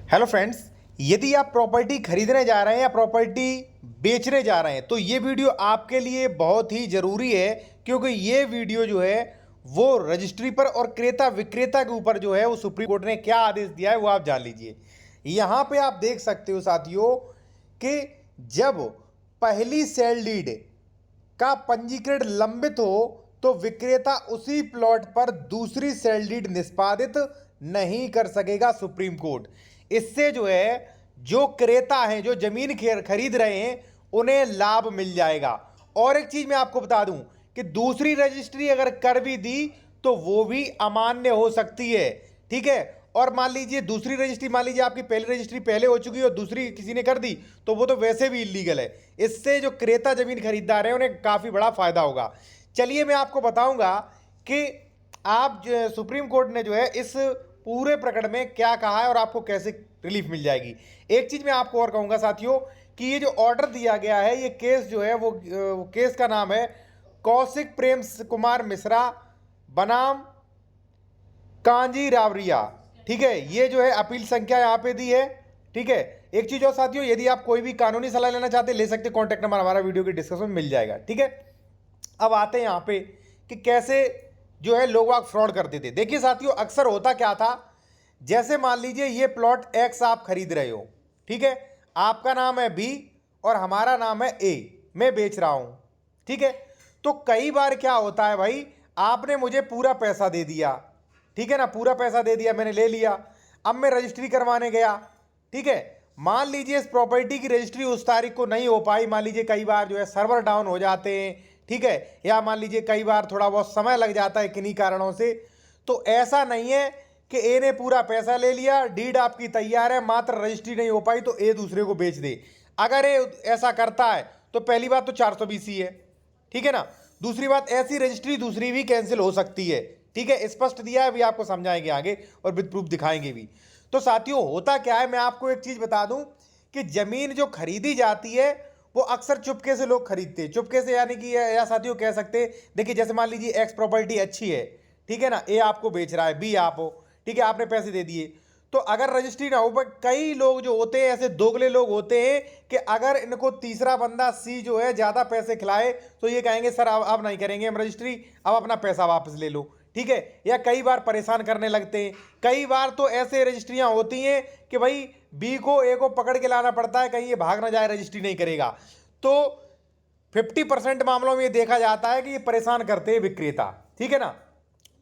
Hello friends, यदि आप property खरीदने जा रहे हैं या प्रॉपर्टी बेचने जा रहे हैं तो ये वीडियो आपके लिए बहुत ही ज़रूरी है, क्योंकि ये वीडियो जो है वो रजिस्ट्री पर और क्रेता विक्रेता के ऊपर जो है वो सुप्रीम कोर्ट ने क्या आदेश दिया है वो आप जान लीजिए। यहाँ पे आप देख सकते हो साथियों कि जब पहली सेल डीड का पंजीकरण लंबित हो तो विक्रेता उसी प्लॉट पर दूसरी सेल डीड निष्पादित नहीं कर सकेगा। सुप्रीम कोर्ट इससे जो है जो क्रेता हैं जो जमीन खरीद रहे हैं उन्हें लाभ मिल जाएगा। और एक चीज मैं आपको बता दूं कि दूसरी रजिस्ट्री अगर कर भी दी तो वो भी अमान्य हो सकती है। ठीक है, और मान लीजिए दूसरी रजिस्ट्री, मान लीजिए आपकी पहली रजिस्ट्री पहले हो चुकी है और दूसरी किसी ने कर दी तो वो तो वैसे भी इलीगल है। इससे जो क्रेता जमीन खरीदार है उन्हें काफी बड़ा फायदा होगा। चलिए मैं आपको बताऊंगा कि आप सुप्रीम कोर्ट ने जो है इस पूरे प्रकरण में क्या कहा है और आपको कैसे रिलीफ मिल जाएगी। एक चीज मैं आपको और कहूंगा साथियों कि ये जो ऑर्डर दिया गया है, ये केस जो है वो केस का नाम है कौशिक प्रेम कुमार मिश्रा बनाम कांजी रावरिया। ठीक है, ये जो है अपील संख्या यहाँ पे दी है। ठीक है, एक चीज और साथियों, यदि आप कोई भी कानूनी सलाह लेना चाहते ले सकते, कॉन्टैक्ट नंबर हमारा वीडियो के डिस्क्रिप्शन में मिल जाएगा। ठीक है, अब आते हैं यहाँ पे कि कैसे जो है लोग फ्रॉड करते थे। देखिए साथियों, अक्सर होता क्या था, जैसे मान लीजिए ये प्लॉट एक्स आप खरीद रहे हो, ठीक है, आपका नाम है बी और हमारा नाम है ए, मैं बेच रहा हूं। ठीक है, तो कई बार क्या होता है भाई, आपने मुझे पूरा पैसा दे दिया, ठीक है ना, पूरा पैसा दे दिया, मैंने ले लिया। अब मैं रजिस्ट्री करवाने गया, ठीक है, मान लीजिए इस प्रॉपर्टी की रजिस्ट्री उस तारीख को नहीं हो पाई, मान लीजिए कई बार जो है सर्वर डाउन हो जाते हैं, ठीक है, या मान लीजिए कई बार थोड़ा बहुत समय लग जाता है किन्हीं कारणों से। तो ऐसा नहीं है कि ए ने पूरा पैसा ले लिया, डीड आपकी तैयार है, मात्र रजिस्ट्री नहीं हो पाई तो ए दूसरे को बेच दे। अगर ए ऐसा करता है तो पहली बात तो 420 है, ठीक है ना, दूसरी बात ऐसी रजिस्ट्री दूसरी भी कैंसिल हो सकती है। ठीक है, स्पष्ट दिया है, अभी आपको समझाएंगे आगे और विद प्रूफ दिखाएंगे भी। तो साथियों होता क्या है, मैं आपको एक चीज बता दूं कि जमीन जो खरीदी जाती है वो अक्सर चुपके से लोग खरीदते हैं, चुपके से, यानी कि या साथियों कह सकते हैं, देखिए जैसे मान लीजिए एक्स प्रॉपर्टी अच्छी है, ठीक है ना, ए आपको बेच रहा है, बी आप हो, ठीक है, आपने पैसे दे दिए, तो अगर रजिस्ट्री ना हो, बट कई लोग जो होते हैं ऐसे दोगले लोग होते हैं कि अगर इनको तीसरा बंदा सी जो है ज्यादा पैसे खिलाए तो ये कहेंगे सर अब नहीं करेंगे हम रजिस्ट्री, अब अपना पैसा वापस ले लो। ठीक है, या कई बार परेशान करने लगते हैं। कई बार तो ऐसे रजिस्ट्रियां होती हैं कि भाई बी को ए को पकड़ के लाना पड़ता है, कहीं ये भाग ना जाए, रजिस्ट्री नहीं करेगा। तो 50% मामलों में ये देखा जाता है कि ये परेशान करते हैं विक्रेता। ठीक है ना,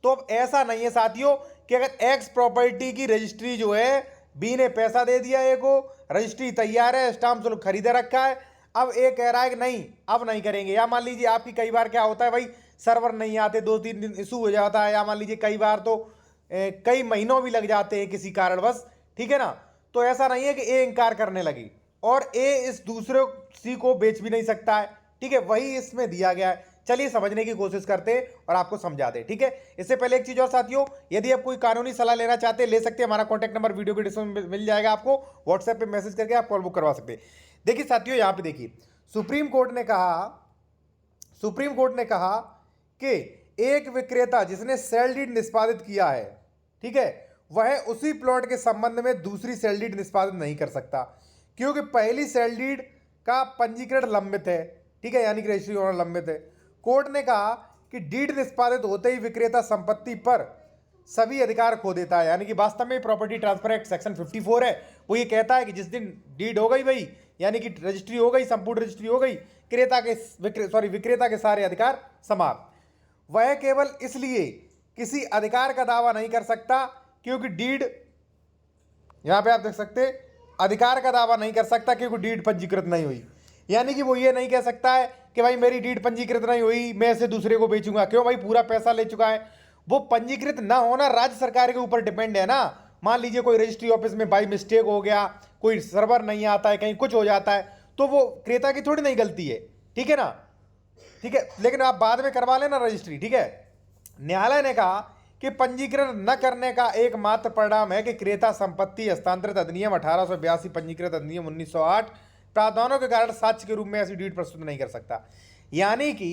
तो अब ऐसा नहीं है साथियों कि अगर एक्स प्रॉपर्टी की रजिस्ट्री जो है बी ने पैसा दे दिया ए को, रजिस्ट्री तैयार है, स्टाम्प शुल्क खरीदे रखा है, अब ए कह रहा है कि नहीं अब नहीं करेंगे, या मान लीजिए आपकी कई बार क्या होता है भाई सर्वर नहीं आते, 2-3 दिन इशू हो जाता है, या मान लीजिए कई बार तो कई महीनों भी लग जाते हैं किसी कारणवश। ठीक है ना, तो ऐसा नहीं है कि ए इंकार करने लगी और ए इस दूसरे सी को बेच भी नहीं सकता है। ठीक है, वही इसमें दिया गया है। चलिए समझने की कोशिश करते हैं और आपको समझा दे। ठीक है, इससे पहले एक चीज और साथियों, यदि आप कोई कानूनी सलाह लेना चाहते हैं ले सकते हैं, हमारा कॉन्टैक्ट नंबर वीडियो के डिस्क्रिप्शन में मिल जाएगा, आपको व्हाट्सएप पे मैसेज करके आप कॉल बुक करवा सकते हैं। देखिए साथियों, यहाँ पे देखिए सुप्रीम कोर्ट ने कहा कि एक विक्रेता जिसने सेल डीड निष्पादित किया है, ठीक है, वह उसी प्लॉट के संबंध में दूसरी सेल डीड निष्पादित नहीं कर सकता, क्योंकि पहली सेल डीड का पंजीकरण लंबित है। ठीक है, यानी कि रजिस्ट्री होना लंबित है। कोर्ट ने कहा कि डीड निष्पादित होते ही विक्रेता संपत्ति पर सभी अधिकार खो देता है, यानी कि वास्तव में प्रॉपर्टी ट्रांसफर एक्ट सेक्शन 54 है, वो ये कहता है कि जिस दिन डीड हो गई भाई, यानी कि रजिस्ट्री हो गई, संपूर्ण रजिस्ट्री हो गई, विक्रेता के सारे अधिकार समाप्त। वह केवल इसलिए किसी अधिकार का दावा नहीं कर सकता क्योंकि डीड, यहां पे आप देख सकते, अधिकार का दावा नहीं कर सकता क्योंकि डीड पंजीकृत नहीं हुई, यानी कि वो ये नहीं कह सकता है कि भाई मेरी डीड पंजीकृत नहीं हुई, मैं इसे दूसरे को बेचूंगा, क्यों भाई पूरा पैसा ले चुका है। वो पंजीकृत ना होना राज्य सरकार के ऊपर डिपेंड है ना। मान लीजिए कोई रजिस्ट्री ऑफिस में बाई मिस्टेक हो गया, कोई सर्वर नहीं आता है, कहीं कुछ हो जाता है, तो वो क्रेता की थोड़ी नहीं गलती है। ठीक है ना, ठीक है, लेकिन आप बाद में करवा लेना रजिस्ट्री। ठीक है, न्यायालय ने कहा कि पंजीकरण न करने का एकमात्र परिणाम है कि क्रेता संपत्ति हस्तांतरित अधिनियम 1882, पंजीकृत अधिनियम 1908 प्रावधानों के कारण साक्ष्य के रूप में ऐसी डीड प्रस्तुत नहीं कर सकता। यानी कि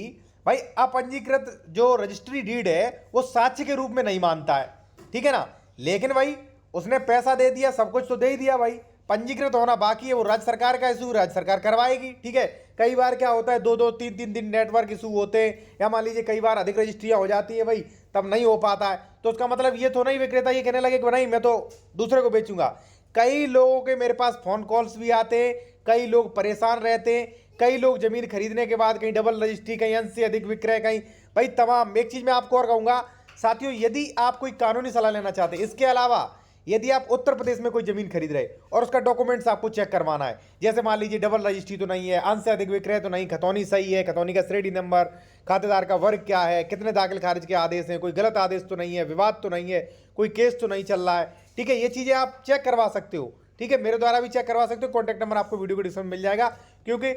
भाई अपंजीकृत जो रजिस्ट्री डीड है वो साक्ष्य के रूप में नहीं मानता है। ठीक है ना, लेकिन भाई उसने पैसा दे दिया, सब कुछ तो दे ही दिया भाई, पंजीकृत होना बाकी है, वो राज्य सरकार का इशू, राज्य सरकार करवाएगी। ठीक है, कई बार क्या होता है 2-2 3-3 दिन नेटवर्क इशू होते हैं, या मान लीजिए कई बार अधिक रजिस्ट्रियाँ हो जाती है भाई, तब नहीं हो पाता है। तो उसका मतलब ये तो नहीं विक्रेता ये कहने लगे कि नहीं मैं तो दूसरे को बेचूंगा। कई लोगों के मेरे पास फोन कॉल्स भी आते हैं, कई लोग परेशान रहते हैं, कई लोग जमीन खरीदने के बाद कहीं डबल रजिस्ट्री, कहीं अंश से अधिक विक्रय, कहीं भाई तमाम। एक चीज़ मैं आपको और कहूँगा साथियों, यदि आप कोई कानूनी सलाह लेना चाहते हैं, इसके अलावा यदि आप उत्तर प्रदेश में कोई जमीन खरीद रहे और उसका डॉक्यूमेंट्स आपको चेक करवाना है, जैसे मान लीजिए डबल रजिस्ट्री तो नहीं है, अंश से अधिक विक्रय तो नहीं, खतौनी सही है, खतौनी का श्रेणी नंबर, खातेदार का वर्ग क्या है, कितने दाखिल खारिज के आदेश हैं, कोई गलत आदेश तो नहीं है, विवाद तो नहीं है, कोई केस तो नहीं चल रहा है। ठीक है, ये चीज़ें आप चेक करवा सकते हो। ठीक है, मेरे द्वारा भी चेक करवा सकते हो। कॉन्टैक्ट नंबर आपको वीडियो को डिस्क्रिप्शन में मिल जाएगा। क्योंकि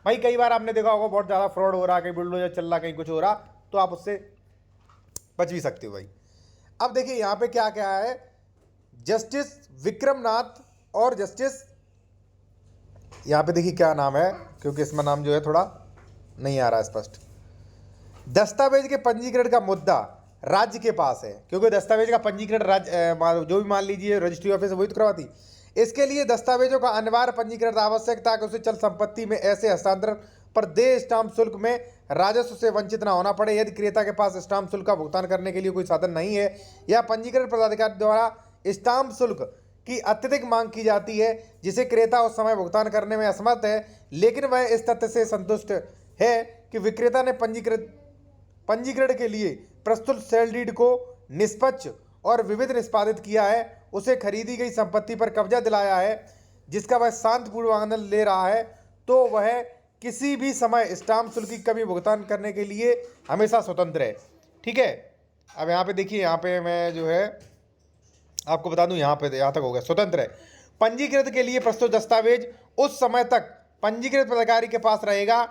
भाई कई बार आपने देखा होगा बहुत ज़्यादा फ्रॉड हो रहा, कहीं बुलडोजर चल रहा, कहीं कुछ हो रहा, तो आप उससे बच भी सकते हो भाई। अब देखिए यहाँ पे क्या क्या है, जस्टिस विक्रमनाथ और जस्टिस, यहाँ पे देखिए क्या नाम है, क्योंकि इसमें नाम जो है थोड़ा नहीं आ रहा स्पष्ट। दस्तावेज के पंजीकरण का मुद्दा राज्य के पास है, क्योंकि दस्तावेज का पंजीकरण राज्य जो भी मान लीजिए रजिस्ट्री ऑफिस वही तो करवाती। इसके लिए दस्तावेजों का अनिवार्य पंजीकरण आवश्यक, ताकि उसे चल संपत्ति में ऐसे हस्तांतरण पर देय स्टाम्प शुल्क में राजस्व से वंचित न होना पड़े। यदि क्रेता के पास स्टाम्प शुल्क का भुगतान करने के लिए कोई साधन नहीं है, या पंजीकरण पदाधिकारी द्वारा स्टाम्प शुल्क की अत्यधिक मांग की जाती है, जिसे क्रेता उस समय भुगतान करने में असमर्थ है, लेकिन वह इस तथ्य से संतुष्ट है कि विक्रेता ने पंजीकरण के लिए प्रस्तुत सेल डीड को निष्पक्ष और विविध निष्पादित किया है, उसे खरीदी गई संपत्ति पर कब्जा दिलाया है, जिसका वह शांतिपूर्वक आनंद ले रहा है, तो वह किसी भी समय स्टाम्प शुल्क की कमी भुगतान करने के लिए हमेशा स्वतंत्र है। ठीक है, अब यहाँ पे देखिए, यहाँ पे मैं जो है आपको बता दूं, यहाँ तक हो गया, स्वतंत्र है। पंजीकृत के लिए प्रस्तुत दस्तावेज उस समय तक पंजीकृत पदाधिकारी के पास रहेगा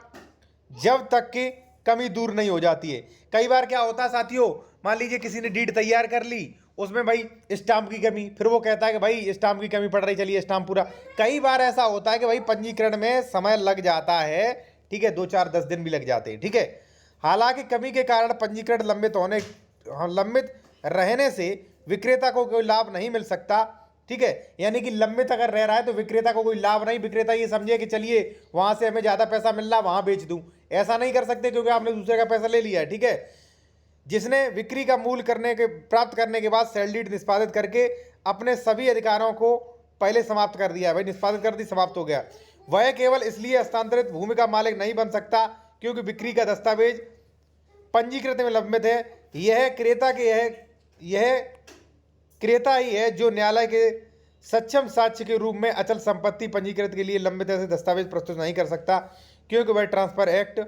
जब तक कि कमी दूर नहीं हो जाती है। कई बार क्या होता है साथियों, मान लीजिए किसी ने डीड तैयार कर ली, उसमें भाई स्टाम्प की कमी, फिर वो कहता है कि भाई स्टाम्प की कमी पड़ रही, चलिए स्टाम्प पूरा। कई बार ऐसा होता है कि भाई पंजीकरण में समय लग जाता है। ठीक है, 2-4-10 दिन भी लग जाते हैं। ठीक है, हालांकि कमी के कारण पंजीकरण लंबित रहने से विक्रेता को कोई लाभ नहीं मिल सकता। ठीक है, यानी कि लंबित अगर रह रहा है तो विक्रेता को कोई लाभ नहीं, विक्रेता ये समझे कि चलिए वहां से हमें ज़्यादा पैसा मिल रहा, वहां बेच दूं। ऐसा नहीं कर सकते, क्योंकि आपने दूसरे का पैसा ले लिया है। ठीक है, जिसने बिक्री का मूल्य प्राप्त करने के बाद सेल डीड निष्पादित करके अपने सभी अधिकारों को पहले समाप्त कर दिया है, भाई निष्पादित कर दी, समाप्त हो गया, वह केवल इसलिए हस्तांतरित भूमि का मालिक नहीं बन सकता क्योंकि बिक्री का दस्तावेज पंजीकृत में लंबित है। यह क्रेता ही है जो न्यायालय के सक्षम साक्ष्य के रूप में अचल संपत्ति पंजीकृत के लिए लंबित ऐसे दस्तावेज प्रस्तुत नहीं कर सकता, क्योंकि वह ट्रांसफर एक्ट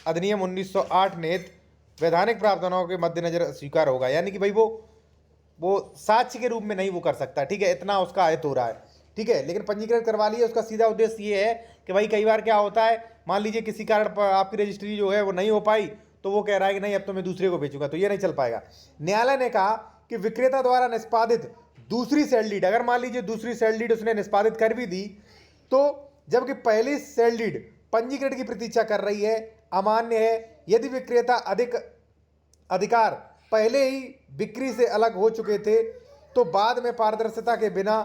अधिनियम 1908 निहित वैधानिक प्रावधानों के मद्देनजर स्वीकार होगा। यानी कि भाई वो साक्ष्य के रूप में नहीं वो कर सकता। ठीक है, इतना उसका आयत हो रहा है। ठीक है, लेकिन पंजीकृत करवा लिए, उसका सीधा उद्देश्य ये है कि भाई कई बार क्या होता है, मान लीजिए किसी कारण पर आपकी रजिस्ट्री जो है वो नहीं हो पाई, तो वो कह रहा है कि नहीं अब तो मैं दूसरे को बेचूंगा, तो ये नहीं चल पाएगा। न्यायालय ने कहा कि विक्रेता द्वारा निष्पादित दूसरी सेल डीड, अगर मान लीजिए दूसरी सेल डीड उसने निष्पादित कर भी दी, तो जबकि पहली सेल डीड पंजीकरण की प्रतीक्षा कर रही है, अमान्य है। यदि विक्रेता अधिकार पहले ही बिक्री से अलग हो चुके थे, तो बाद में पारदर्शिता के बिना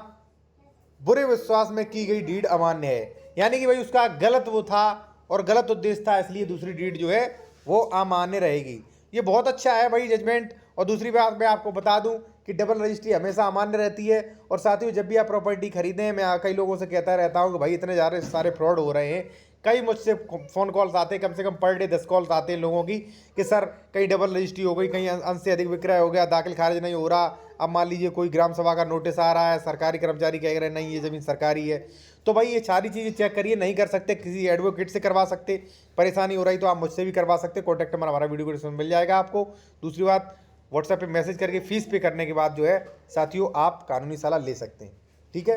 बुरे विश्वास में की गई डीड अमान्य है। यानी कि भाई उसका गलत वो था और गलत उद्देश्य था, इसलिए दूसरी डीड जो है वो अमान्य रहेगी। ये बहुत अच्छा है भाई जजमेंट। और दूसरी बात मैं आपको बता दूं कि डबल रजिस्ट्री हमेशा अमान्य रहती है। और साथ ही जब भी आप प्रॉपर्टी खरीदें, मैं कई लोगों से कहता रहता हूं कि भाई इतने ज़्यादा सारे फ्रॉड हो रहे हैं, कई मुझसे फ़ोन कॉल्स आते हैं, कम से कम पर डे 10 कॉल्स आते हैं लोगों की कि सर कहीं डबल रजिस्ट्री हो गई, कहीं अंश से अधिक विक्रय हो गया, दाखिल खारिज नहीं हो रहा। अब मान लीजिए कोई ग्राम सभा का नोटिस आ रहा है, सरकारी कर्मचारी कह रहे हैं नहीं ये ज़मीन सरकारी है, तो भाई ये सारी चीज़ें चेक करिए। नहीं कर सकते किसी एडवोकेट से करवा सकते, परेशानी हो रही तो आप मुझसे भी करवा सकते। कॉन्टैक्ट नंबर हमारा वीडियो को डिस्क्रिप्शन में मिल जाएगा आपको। दूसरी बात, व्हाट्सएप पे मैसेज करके फीस पे करने के बाद जो है साथियों आप कानूनी सलाह ले सकते हैं। ठीक है।